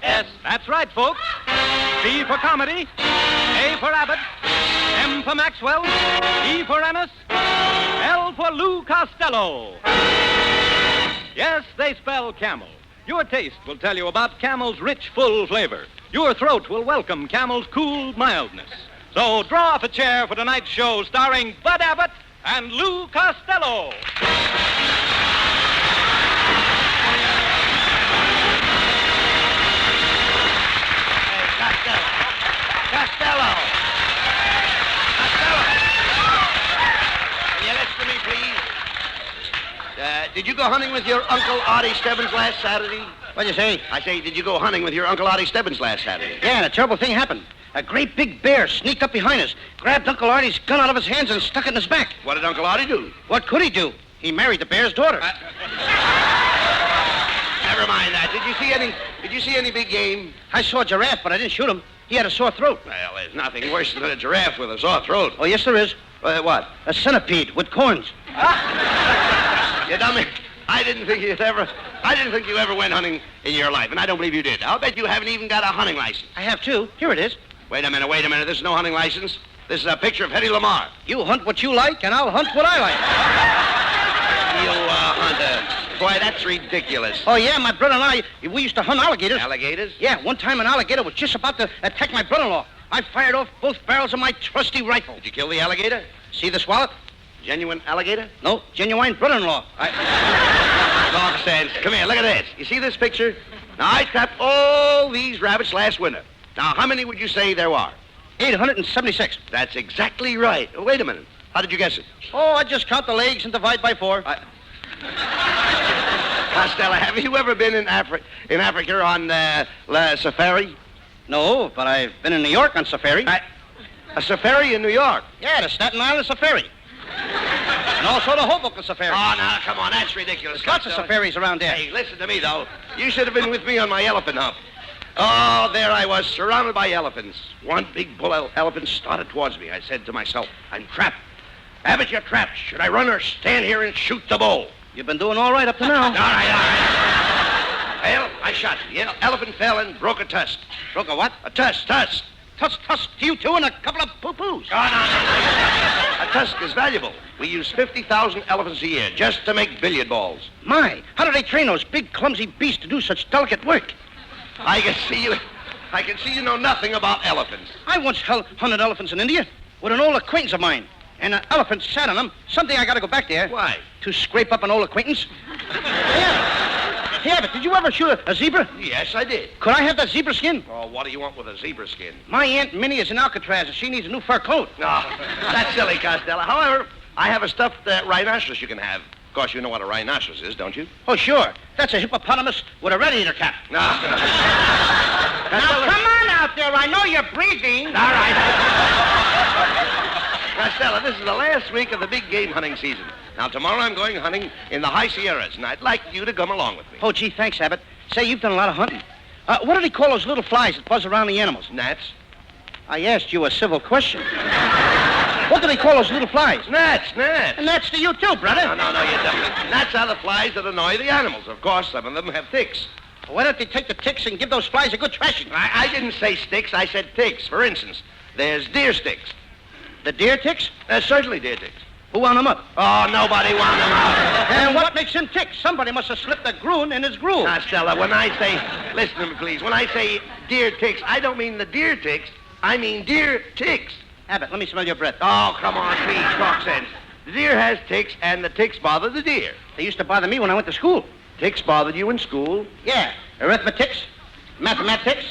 S. That's right, folks. C for comedy, A for Abbott, M for Maxwell, E for Ennis, L for Lou Costello. Yes, they spell camel. Your taste will tell you about Camel's rich, full flavor. Your throat will welcome Camel's cool mildness. So draw up a chair for tonight's show starring Bud Abbott and Lou Costello. Costello! Can you listen to me, please? Did you go hunting with your Uncle Artie Stebbins last Saturday? What'd you say? I say, did you go hunting with your Uncle Artie Stebbins last Saturday? Yeah, and a terrible thing happened. A great big bear sneaked up behind us, grabbed Uncle Artie's gun out of his hands and stuck it in his back. What did Uncle Artie do? What could he do? He married the bear's daughter. Never mind that. Did you see any big game? I saw a giraffe, but I didn't shoot him. He had a sore throat. Well, there's nothing worse than a giraffe with a sore throat. Oh, yes, there is. What? A centipede with corns. You dummy. I didn't think you ever went hunting in your life, and I don't believe you did. I'll bet you haven't even got a hunting license. I have, too. Here it is. Wait a minute. This is no hunting license. This is a picture of Hetty Lamar. You hunt what you like, and I'll hunt what I like. You hunt boy, that's ridiculous. Oh, yeah, my brother and I, we used to hunt alligators. Alligators? Yeah, one time an alligator was just about to attack my brother-in-law. I fired off both barrels of my trusty rifle. Did you kill the alligator? See this wallet? Genuine alligator? No, genuine brother-in-law. Talk sense. Come here, look at this. You see this picture? Now, I trapped all these rabbits last winter. Now, how many would you say there were? 876. That's exactly right. Oh, wait a minute. How did you guess it? Oh, I just count the legs and divide by 4. Costello, have you ever been in Africa on safari? No, but I've been in New York on safari. A safari in New York? Yeah, the Staten Island safari. And also the Hoboken safari. Oh, now, come on, that's ridiculous. Lots of safaris around there. Hey, listen to me, though. You should have been with me on my elephant hump. Oh, there I was, surrounded by elephants. One big bull elephant started towards me. I said to myself, I'm trapped. Abbott, you're trapped. Should I run or stand here and shoot the bull? You've been doing all right up to now. All right. Well, I shot. The elephant fell and broke a tusk. Broke a what? A tusk. Tusk to you two and a couple of poo-poos. Oh, no. A tusk is valuable. We use 50,000 elephants a year just to make billiard balls. My, how do they train those big, clumsy beasts to do such delicate work? I can see you know nothing about elephants. I once hunted elephants in India with an old acquaintance of mine. And an elephant sat on them. Someday I got to go back there. Why? To scrape up an old acquaintance. Hey, Abbott, did you ever shoot a zebra? Yes, I did. Could I have that zebra skin? Oh, what do you want with a zebra skin? My Aunt Minnie is in Alcatraz, and she needs a new fur coat. No, that's silly, Costello. However, I have a stuffed rhinoceros you can have. Of course, you know what a rhinoceros is, don't you? Oh, sure. That's a hippopotamus with a red-eater cap. No. Now, come on out there. I know you're breathing. All right. Costello, this is the last week of the big game hunting season. Now, tomorrow I'm going hunting in the high Sierras, and I'd like you to come along with me. Oh, gee, thanks, Abbott. Say, you've done a lot of hunting. What do they call those little flies that buzz around the animals? Gnats. I asked you a civil question. What do they call those little flies? Gnats. And that's to you, too, brother. No, you don't. Gnats are the flies that annoy the animals. Of course, some of them have ticks. Well, why don't they take the ticks and give those flies a good thrashing? I didn't say sticks, I said ticks. For instance, there's deer sticks. The deer ticks? Certainly deer ticks. Who wound them up? Oh, nobody wound them up. And what makes them tick? Somebody must have slipped a groon in his groove. Costello, when I say, listen to me, please. When I say deer ticks, I don't mean the deer ticks. I mean deer ticks. Abbott, let me smell your breath. Oh, come on, please, talk sense. The deer has ticks, and the ticks bother the deer. They used to bother me when I went to school. Ticks bothered you in school? Yeah. Arithmetics, mathematics.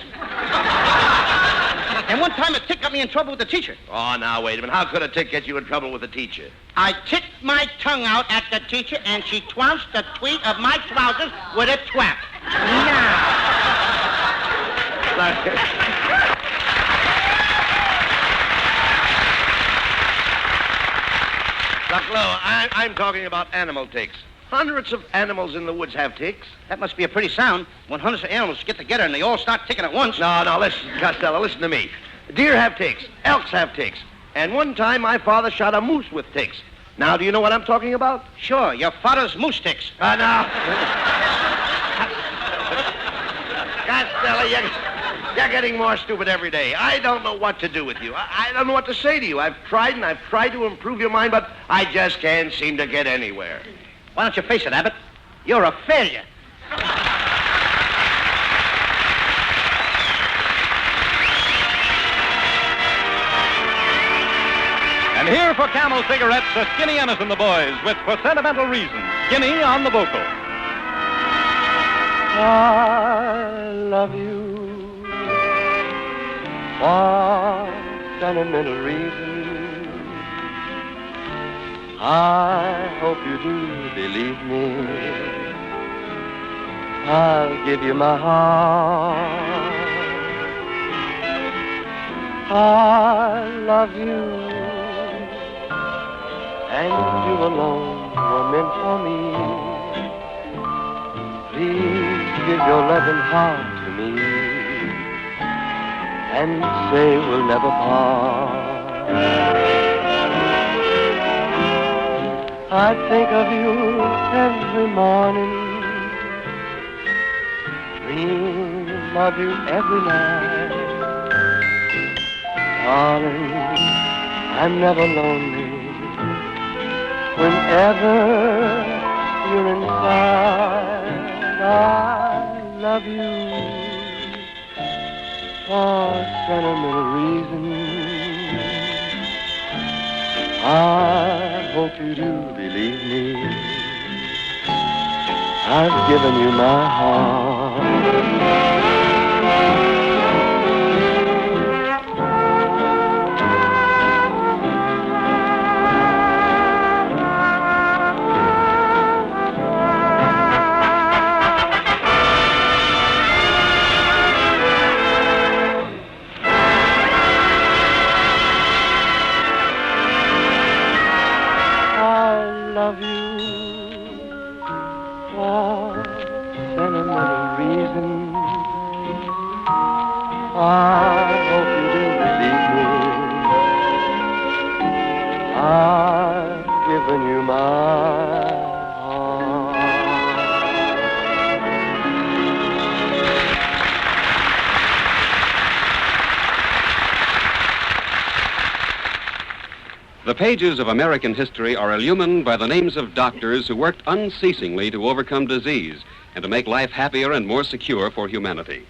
And one time a tick got me in trouble with the teacher. Oh, now, wait a minute. How could a tick get you in trouble with the teacher? I ticked my tongue out at the teacher, and she twounced the tweet of my trousers with a twap. Now. Look, Lou, I'm talking about animal ticks. Hundreds of animals in the woods have ticks. That must be a pretty sound when hundreds of animals get together and they all start ticking at once. No, listen, Costello, listen to me. Deer have ticks. Elks have ticks. And one time my father shot a moose with ticks. Now, do you know what I'm talking about? Sure, your father's moose ticks. No. Costello, Costello, you're getting more stupid every day. I don't know what to do with you. I don't know what to say to you. I've tried to improve your mind, but I just can't seem to get anywhere. Why don't you face it, Abbott? You're a failure. And here for Camel cigarettes are Skinny Ennis and the boys with For Sentimental Reasons. Skinny on the vocal. I love you for sentimental reasons. I hope you do believe me. I'll give you my heart. I love you, and you alone were meant for me. Please give your loving heart to me and say we'll never part. I think of you every morning, dream of you every night. Darling, I'm never lonely whenever you're inside. I love you for sentimental reasons. I hope you do believe me. I've given you my heart. Love you for sentimental reasons. I hope you do believe me. I've given you my heart. The pages of American history are illumined by the names of doctors who worked unceasingly to overcome disease and to make life happier and more secure for humanity.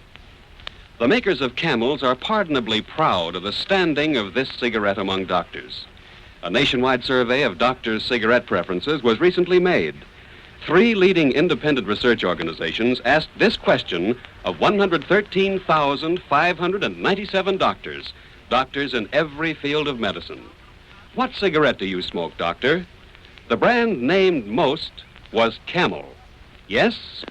The makers of Camels are pardonably proud of the standing of this cigarette among doctors. A nationwide survey of doctors' cigarette preferences was recently made. 3 leading independent research organizations asked this question of 113,597 doctors in every field of medicine. What cigarette do you smoke, doctor? The brand named most was Camel. Yes?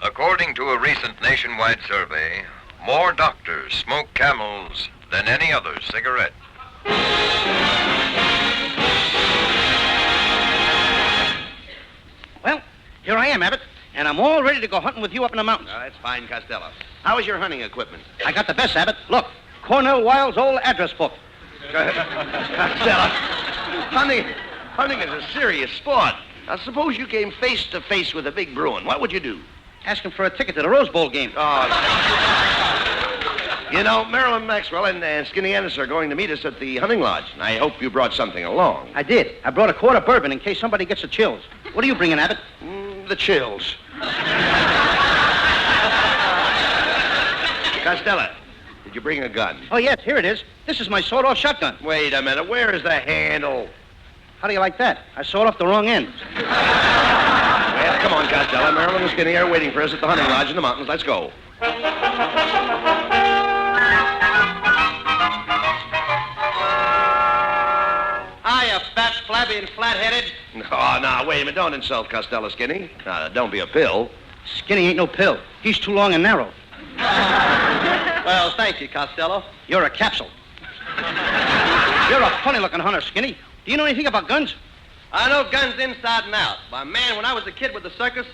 According to a recent nationwide survey, more doctors smoke Camels than any other cigarette. Well, here I am, Abbott, and I'm all ready to go hunting with you up in the mountains. That's fine, Costello. How is your hunting equipment? I got the best, Abbott. Look, Cornell Wilde's old address book. Costello, hunting is a serious sport. Now, suppose you came face to face with a big Bruin. What would you do? Ask him for a ticket to the Rose Bowl game. Oh, you know, Marilyn Maxwell and Skinny Ennis are going to meet us at the hunting lodge, and I hope you brought something along. I did. I brought a quart of bourbon in case somebody gets the chills. What are you bringing, Abbott? The chills. Costello, did you bring a gun? Oh, yes, here it is. This is my sawed-off shotgun. Wait a minute. Where is the handle? How do you like that? I sawed off the wrong end. Well, come on, Costello. Marilyn and Skinny are waiting for us at the hunting lodge in the mountains. Let's go. Hiya, fat, flabby, and flat-headed. Oh, now, wait a minute. Don't insult Costello, Skinny. Don't be a pill. Skinny ain't no pill. He's too long and narrow. Well, thank you, Costello. You're a capsule. You're a funny-looking hunter, Skinny. Do you know anything about guns? I know guns inside and out. Why, man, when I was a kid with the circus,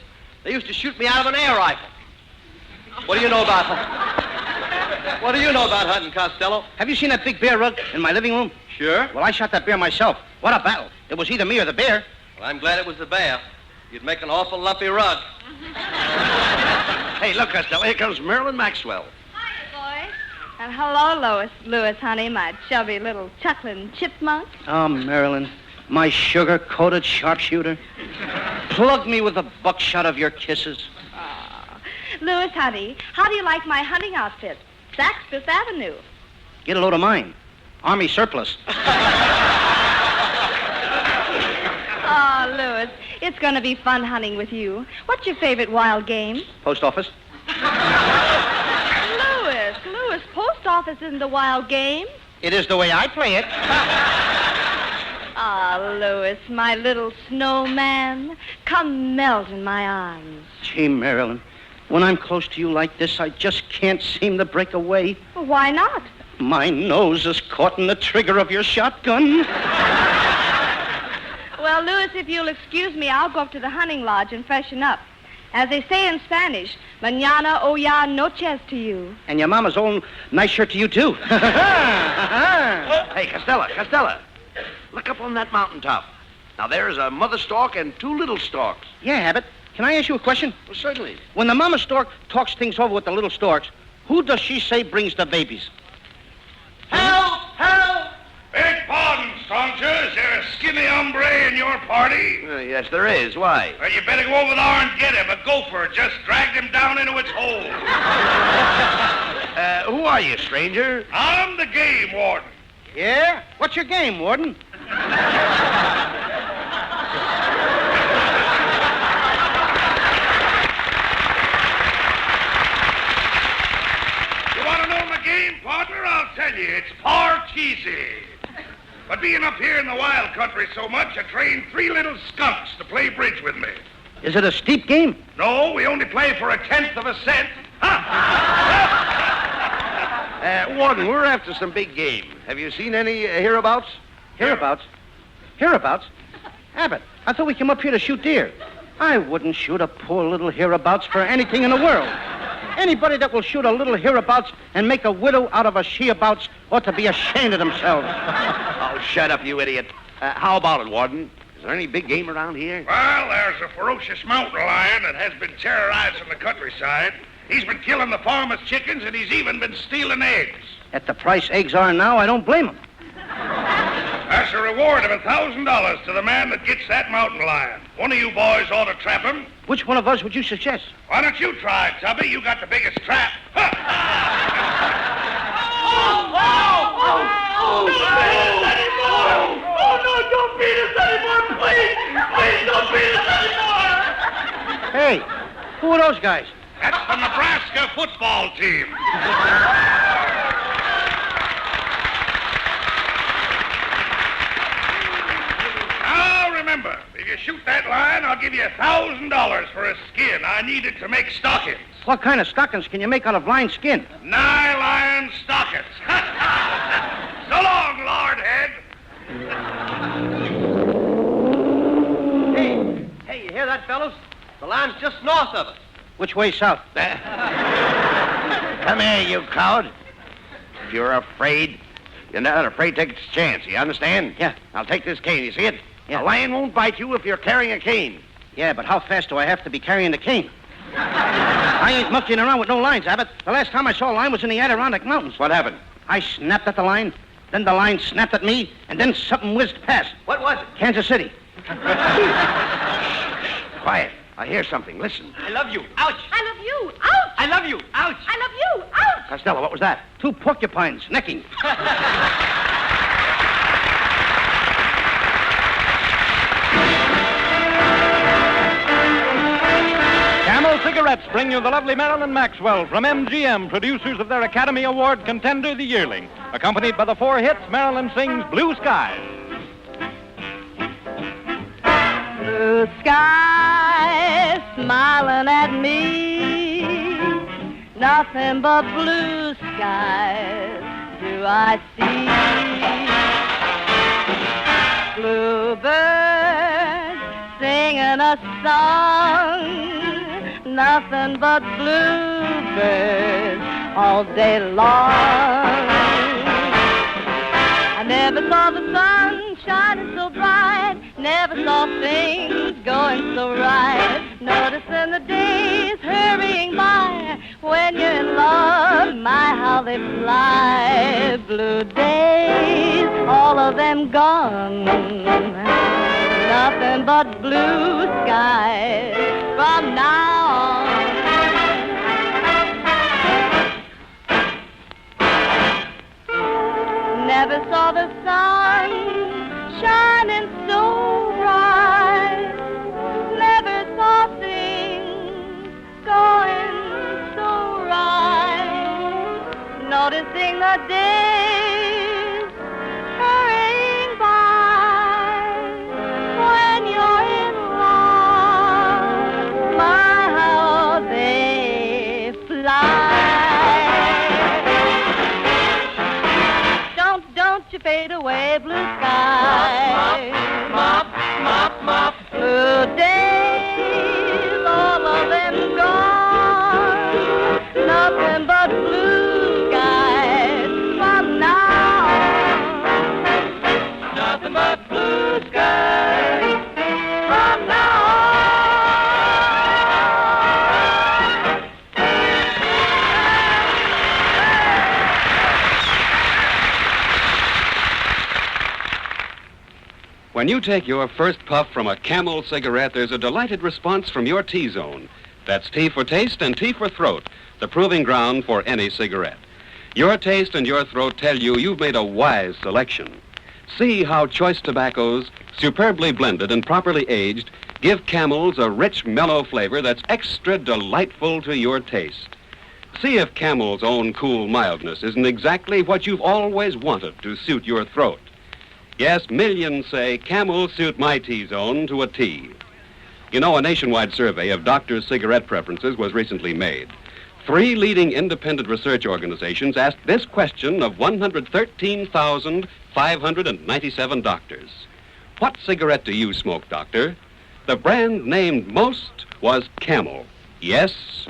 they used to shoot me out of an air rifle. What do you know about hunting, Costello? Have you seen that big bear rug in my living room? Sure. Well, I shot that bear myself. What a battle. It was either me or the bear. Well, I'm glad it was the bear. You'd make an awful lumpy rug. Hey, look, Costello, here comes Marilyn Maxwell. Hi, boys. And hello, Louis, honey, my chubby little chuckling chipmunk. Oh, Marilyn, my sugar-coated sharpshooter. Plug me with a buckshot of your kisses. Oh. Louis, honey, how do you like my hunting outfit? Saks Fifth Avenue. Get a load of mine. Army surplus. Oh, Louis, it's going to be fun hunting with you. What's your favorite wild game? Post office. Louis, post office isn't a wild game. It is the way I play it. Ah, Louis, my little snowman, come melt in my arms. Gee, Marilyn, when I'm close to you like this, I just can't seem to break away. Well, why not? My nose is caught in the trigger of your shotgun. Well, Louis, if you'll excuse me, I'll go up to the hunting lodge and freshen up. As they say in Spanish, mañana o ya noches to you. And your mama's own nice shirt to you, too. Hey, Costello. Look up on that mountaintop. Now, there's a mother stork and two little storks. Yeah, Abbott. Can I ask you a question? Well, certainly. When the mama stork talks things over with the little storks, who does she say brings the babies? Help! Beg pardon, stranger. Is there a skinny hombre in your party? Yes, there is. Why? Well, you better go over there and get him. A gopher just dragged him down into its hole. Who are you, stranger? I'm the game warden. Yeah? What's your game, Warden? You want to know my game, partner? I'll tell you. It's parcheesi. But being up here in the wild country so much, I trained 3 little skunks to play bridge with me. Is it a steep game? No, we only play for 1/10 of a cent. Warden, we're after some big game. Have you seen any hereabouts? Hereabouts? Hereabouts? Abbott, I thought we came up here to shoot deer. I wouldn't shoot a poor little hereabouts for anything in the world. Anybody that will shoot a little hereabouts and make a widow out of a sheabouts ought to be ashamed of themselves. Oh, shut up, you idiot. How about it, Warden? Is there any big game around here? Well, there's a ferocious mountain lion that has been terrorizing the countryside. He's been killing the farmers' chickens, and he's even been stealing eggs. At the price eggs are now, I don't blame him. That's a reward of $1,000 to the man that gets that mountain lion. One of you boys ought to trap him. Which one of us would you suggest? Why don't you try it, Tubby? You got the biggest trap. Oh, no, don't beat us anymore, please! Please don't beat us anymore! Hey, who are those guys? That's the Nebraska football team. Now, remember, if you shoot that lion, I'll give you $1,000 for a skin. I need it to make stockings. What kind of stockings can you make out of lion skin? Nylon stockings. So long, Lordhead. Hey, you hear that, fellas? The lion's just north of us. Which way south? Come here, you coward. If you're afraid, you're not afraid to take a chance. You understand? Yeah. I'll take this cane. You see it? Yeah. A lion won't bite you if you're carrying a cane. Yeah, but how fast do I have to be carrying the cane? I ain't monkeying around with no lines, Abbott. The last time I saw a lion was in the Adirondack Mountains. What happened? I snapped at the lion, then the lion snapped at me, and then something whizzed past. What was it? Kansas City. Quiet. I hear something. Listen. I love you. Ouch. I love you. Ouch! I love you. Ouch. I love you. Ouch! Costello, what was that? 2 porcupines necking. Camel Cigarettes bring you the lovely Marilyn Maxwell from MGM, producers of their Academy Award contender, The Yearling. Accompanied by the 4 hits, Marilyn sings Blue Skies. Blue skies smiling at me, nothing but blue skies do I see. Bluebirds singing a song, nothing but bluebirds all day long. I never saw the sun shining so bright, never saw things going so right, Noticing the days hurrying by. When you're in love, my, how they fly. Blue days, all of them gone. Nothing but blue skies from now on. Never saw the sun shining so bright. Never saw things going so right. Noticing the days hurrying by. When you're in love, my, how they fly. Don't you fade away, blue sky. Mop, mop, mop, mop. Blue days, all of them gone. Nothing but blue skies from now on. Nothing but blue skies from now on. When you take your first puff from a Camel cigarette, there's a delighted response from your T-zone. That's T for taste and T for throat, the proving ground for any cigarette. Your taste and your throat tell you you've made a wise selection. See how choice tobaccos, superbly blended and properly aged, give Camels a rich, mellow flavor that's extra delightful to your taste. See if Camel's own cool mildness isn't exactly what you've always wanted to suit your throat. Yes, millions say Camel suit my T-zone to a T. You know, a nationwide survey of doctors' cigarette preferences was recently made. 3 leading independent research organizations asked this question of 113,597 doctors. What cigarette do you smoke, doctor? The brand named most was Camel. Yes?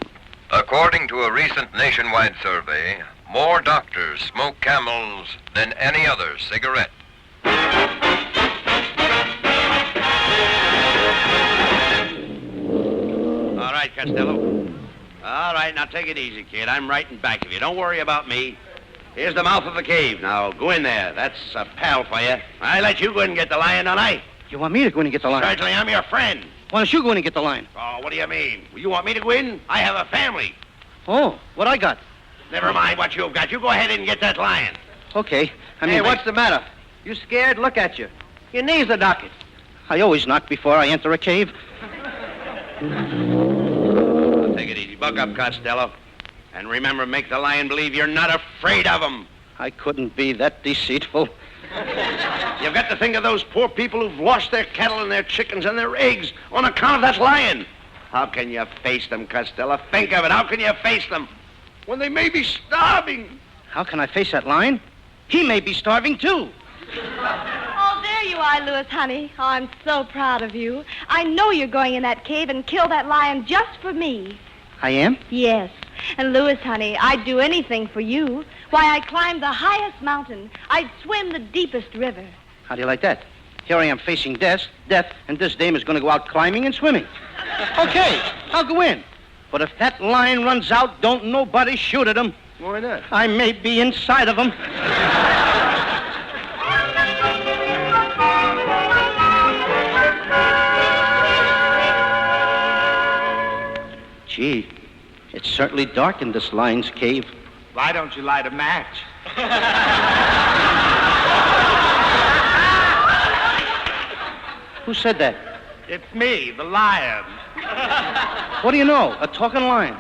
According to a recent nationwide survey, more doctors smoke Camels than any other cigarette. All right, Costello. All right, now take it easy, kid. I'm right in back of you. Don't worry about me. Here's the mouth of the cave. Now, go in there. That's a pal for you. I let you go in and get the lion, don't I? You want me to go in and get the lion? Certainly, I'm your friend. Why don't you go in and get the lion? Oh, what do you mean? You want me to go in? I have a family. Oh, what I got? Never mind what you've got. You go ahead and get that lion. Okay. Hey, what's the matter? You scared? Look at you. Your knees are knocking. I always knock before I enter a cave. Now, take it easy. Buck up, Costello. And remember, make the lion believe you're not afraid of him. I couldn't be that deceitful. You've got to think of those poor people who've lost their cattle and their chickens and their eggs on account of that lion. How can you face them, Costello? Think of it. How can you face them when they may be starving? How can I face that lion? He may be starving, too. Oh, there you are, Louis, honey. Oh, I'm so proud of you. I know you're going in that cave and kill that lion just for me. I am? Yes. And Louis, honey, I'd do anything for you. Why, I'd climb the highest mountain. I'd swim the deepest river. How do you like that? Here I am facing death, and this dame is going to go out climbing and swimming. Okay, I'll go in. But if that lion runs out, don't nobody shoot at him. Why not? I may be inside of him. Gee, it's certainly dark in this lion's cave. Why don't you light a match? Who said that? It's me, the lion. What do you know? A talking lion.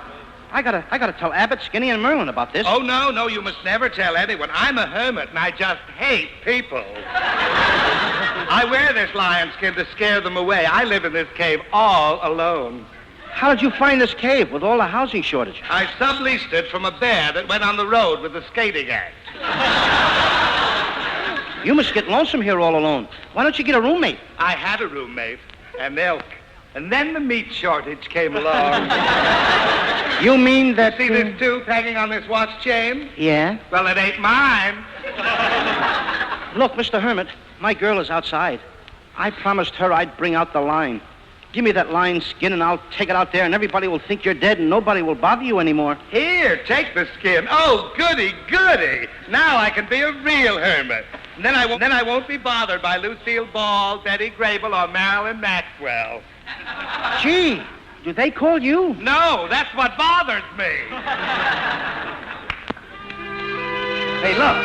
I gotta tell Abbott, Skinny, and Merlin about this. Oh, no, you must never tell anyone. I'm a hermit, and I just hate people. I wear this lion skin to scare them away. I live in this cave all alone. How did you find this cave with all the housing shortage? I subleased it from a bear that went on the road with the skating act. You must get lonesome here all alone. Why don't you get a roommate? I had a roommate and elk. And then the meat shortage came along. You mean that... See this tooth hanging on this watch chain? Yeah? Well, it ain't mine. Look, Mr. Hermit, my girl is outside. I promised her I'd bring out the lion. Give me that lion skin and I'll take it out there and everybody will think you're dead and nobody will bother you anymore. Here, take the skin. Oh, goody, goody. Now I can be a real hermit. And then I won't be bothered by Lucille Ball, Betty Grable, or Marilyn Maxwell. Gee, do they call you? No, that's what bothers me. Hey, look.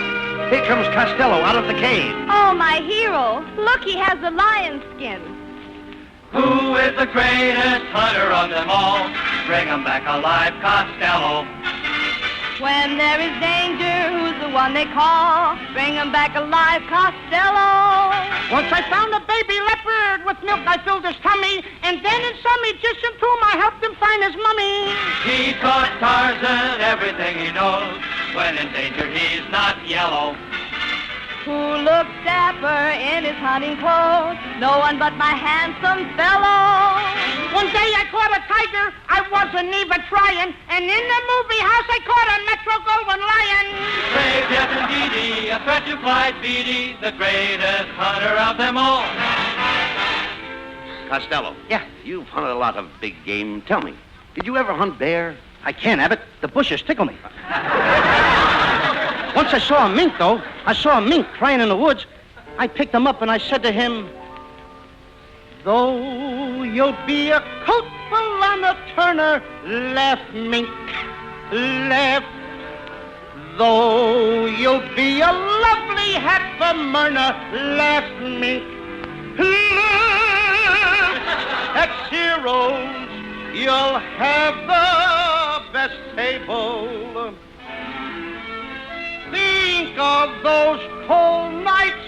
Here comes Costello out of the cave. Oh, my hero. Look, he has the lion skin. Who is the greatest hunter of them all? Bring 'em back alive, Costello. When there is danger, who's the one they call? Bring 'em back alive, Costello. Once I found a baby leopard with milk, I filled his tummy, and then in some Egyptian tomb I helped him find his mummy. He taught Tarzan everything he knows. When in danger, he's not yellow. Who looks dapper in his hunting clothes? No one but my handsome fellow. One day I caught a tiger, I wasn't even trying, and in the movie house I caught a Metro Goldwyn lion. Brave Jeff and Dee Dee, a threat to Clyde Beatty, the greatest hunter of them all. Costello. Yeah? You've hunted a lot of big game. Tell me, did you ever hunt bear? I can't, Abbott. The bushes tickle me. Once I saw a mink, though. I saw a mink crying in the woods. I picked him up and I said to him, though you'll be a coatful on a Turner, laugh, mink, laugh. Though you'll be a lovely hat for Myrna, laugh, mink, laugh. At Ciro's, you'll have the best table. Think of those cold nights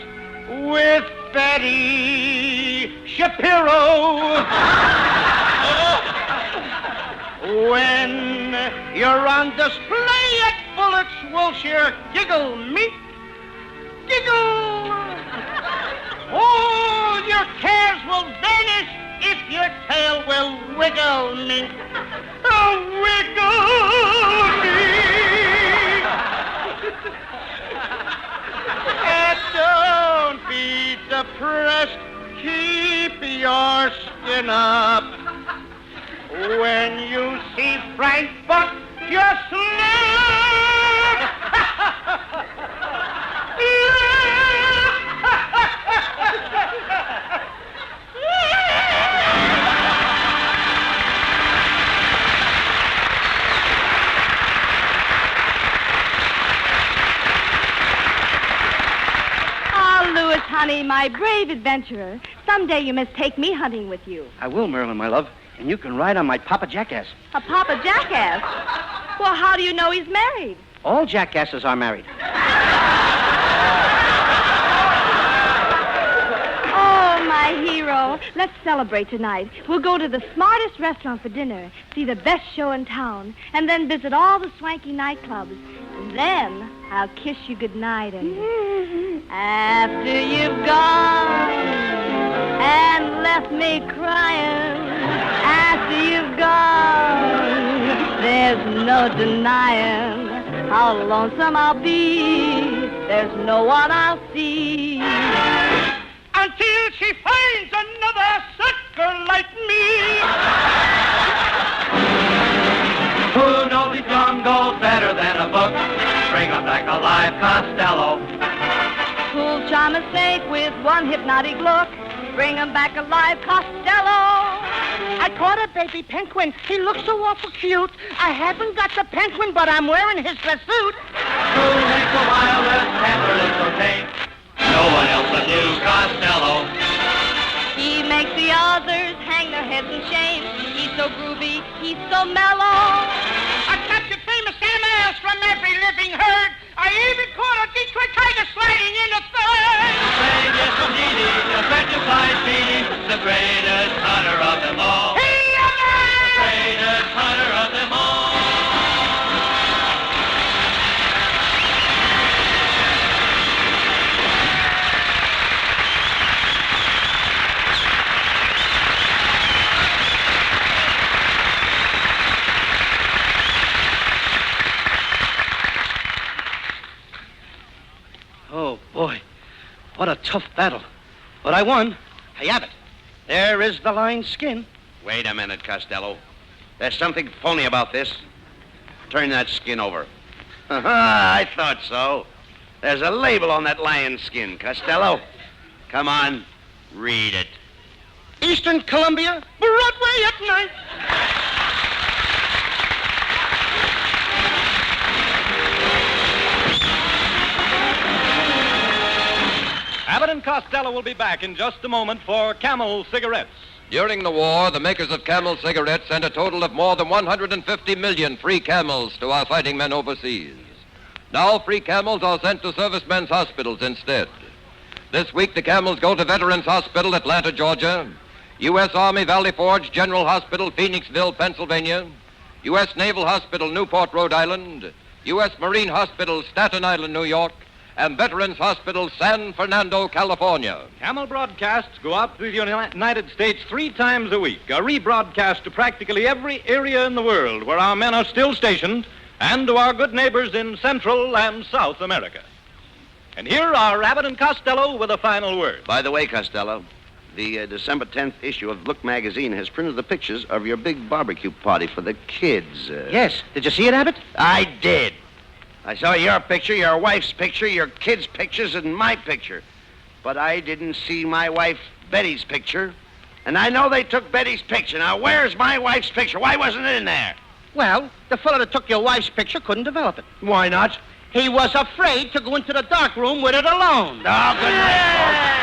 with Betty Shapiro. When you're on display at Bullock's Wilshire, giggle, mink, giggle. All your cares will vanish if your tail will wiggle, mink. Oh, wiggle, mink. And don't be depressed. Keep your skin up. When you see Frank Buck, just laugh. Louis, honey, my brave adventurer. Someday you must take me hunting with you. I will, Marilyn, my love. And you can ride on my Papa Jackass. A Papa Jackass? Well, how do you know he's married? All jackasses are married. Oh, my hero. Let's celebrate tonight. We'll go to the smartest restaurant for dinner, see the best show in town, and then visit all the swanky nightclubs. And then I'll kiss you goodnight and after you've gone and left me crying, after you've gone, there's no denying how lonesome I'll be. There's no one I'll see until she finds another sucker like me. Who knows these jungles better than a book? Bring 'em back alive, Costello. Who'll charm a snake with one hypnotic look? Bring 'em back alive, Costello. I caught a baby penguin. He looks so awful cute. I haven't got the penguin, but I'm wearing his dress suit. Who makes the wildest panther so tame? No one else but you, Costello. He makes the others hang their heads in shame. He's so groovy, he's so mellow. I captured famous animals from every living herd. I even caught a Detroit tiger sliding in the third. Brave yes, indeedy, a threat to Clyde Beatty, the greatest hunter of them all. The greatest hunter of them all. Oh, boy. What a tough battle. But I won. Hey, Abbott, There is the lion's skin. Wait a minute, Costello. There's something phony about this. Turn that skin over. I thought so. There's a label on that lion's skin, Costello. Come on, read it. Eastern Columbia, Broadway at night. Abbott and Costello will be back in just a moment for Camel cigarettes. During the war, the makers of Camel cigarettes sent a total of more than 150 million free Camels to our fighting men overseas. Now free Camels are sent to servicemen's hospitals instead. This week, the Camels go to Veterans Hospital, Atlanta, Georgia, U.S. Army Valley Forge General Hospital, Phoenixville, Pennsylvania, U.S. Naval Hospital, Newport, Rhode Island, U.S. Marine Hospital, Staten Island, New York, and Veterans Hospital, San Fernando, California. Camel broadcasts go out to the United States 3 times a week, a rebroadcast to practically every area in the world where our men are still stationed, and to our good neighbors in Central and South America. And here are Abbott and Costello with a final word. By the way, Costello, the December 10th issue of Look magazine has printed the pictures of your big barbecue party for the kids. Yes. Did you see it, Abbott? I did. I saw your picture, your wife's picture, your kids' pictures, and my picture. But I didn't see my wife Betty's picture. And I know they took Betty's picture. Now, where's my wife's picture? Why wasn't it in there? Well, the fellow that took your wife's picture couldn't develop it. Why not? He was afraid to go into the dark room with it alone. Oh, good night, folks.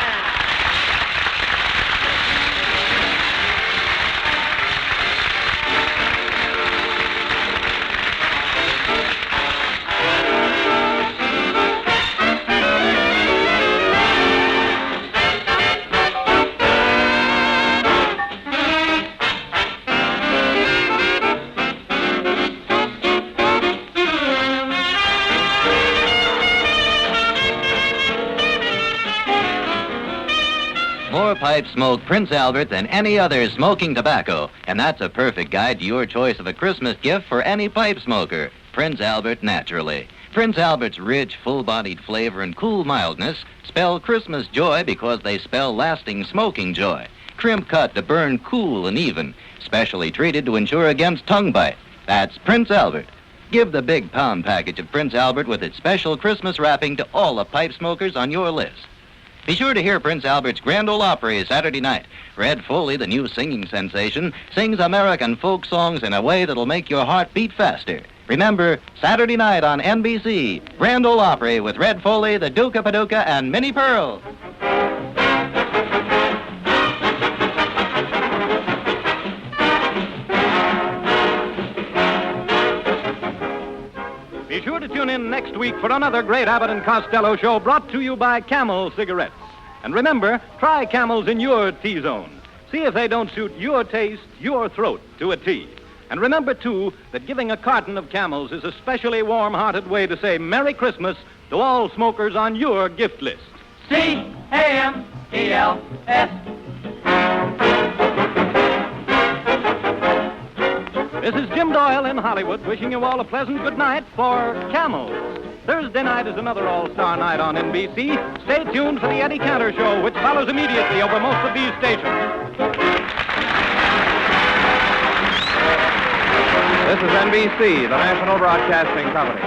More pipes smoke Prince Albert than any other smoking tobacco, and that's a perfect guide to your choice of a Christmas gift for any pipe smoker. Prince Albert naturally. Prince Albert's rich, full-bodied flavor and cool mildness spell Christmas joy because they spell lasting smoking joy. Crimp cut to burn cool and even, specially treated to ensure against tongue bite. That's Prince Albert. Give the big pound package of Prince Albert with its special Christmas wrapping to all the pipe smokers on your list. Be sure to hear Prince Albert's Grand Ole Opry Saturday night. Red Foley, the new singing sensation, sings American folk songs in a way that'll make your heart beat faster. Remember, Saturday night on NBC, Grand Ole Opry with Red Foley, the Duke of Paducah, and Minnie Pearl. Be sure to tune in next week for another great Abbott and Costello show brought to you by Camel Cigarettes. And remember, try Camels in your T-zone. See if they don't suit your taste, your throat to a T. And remember, too, that giving a carton of Camels is a specially warm-hearted way to say Merry Christmas to all smokers on your gift list. C-A-M-E-L-S. This is Jim Doyle in Hollywood wishing you all a pleasant good night for Camels. Thursday night is another all-star night on NBC. Stay tuned for the Eddie Cantor Show, which follows immediately over most of these stations. This is NBC, the National Broadcasting Company.